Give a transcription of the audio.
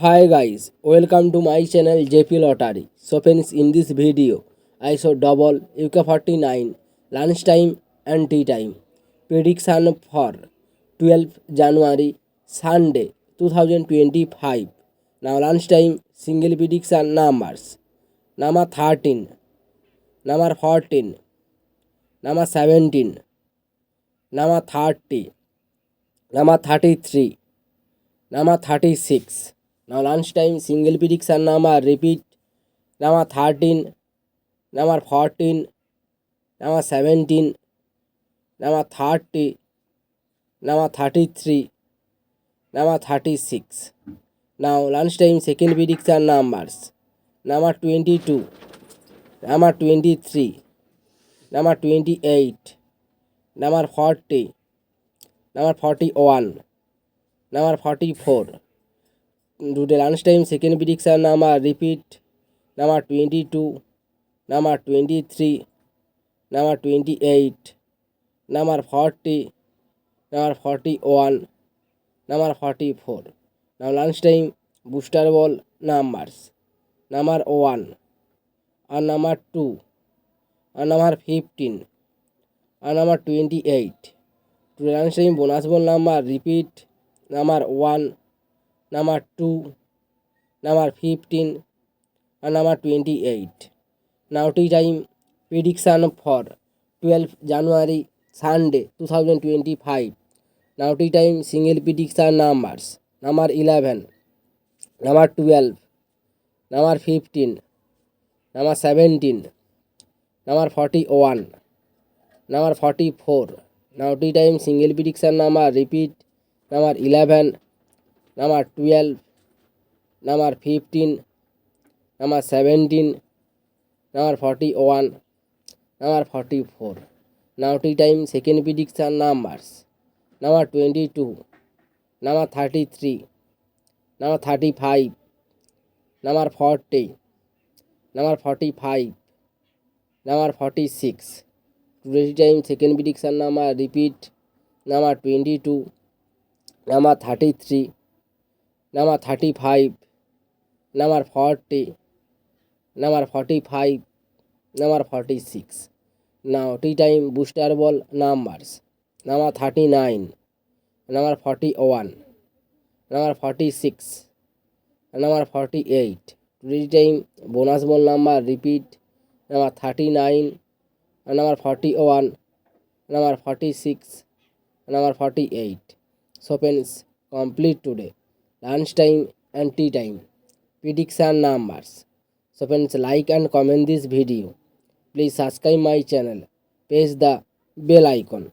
Hi guys, welcome to my channel JP Lottery. So friends, in this video, I show double UK49 lunchtime and tea time prediction for 12th January Sunday 2025. Now lunchtime single prediction numbers: number 13, number 14, number 17, number 30, number 33, number 36. Now lunchtime single prediction number repeat: number 13, number 14, number 17, number 30, number 33, number 36. Now lunchtime second prediction numbers: number 22, number 23, number 28, number 40, number 41, number 44. Today lunchtime second prediction number repeat: number 22, number 23, number 28, number 40, number 41, number 44. Now lunchtime booster ball numbers: number 1, and number 2, and number 15, and number 28. Today lunchtime bonus ball number repeat: number 1, number 2, number 15, and number 28. Now tea time prediction for 12th January Sunday 2025. Now tea time single prediction numbers: number 11, number 12, number 15, number 17, number 41, number 44. Now tea time single prediction number repeat: number 11, number 12, number 15, number 17, number 41, number 44. Now tea time second prediction numbers: number 22, number 33, number 35, number 40, number 45, number 46. Today time second prediction number repeat: number 22, number 33, number 35, number 40, number 45, number 46. Now tea time booster ball numbers: number 39, number 41, number 46, number 48. Today time bonus ball number repeat: number 39, number 41, number 46, number 48. So friends, complete today lunchtime and tea time prediction numbers. So friends, like and comment this video. Please subscribe my channel. Press the bell icon.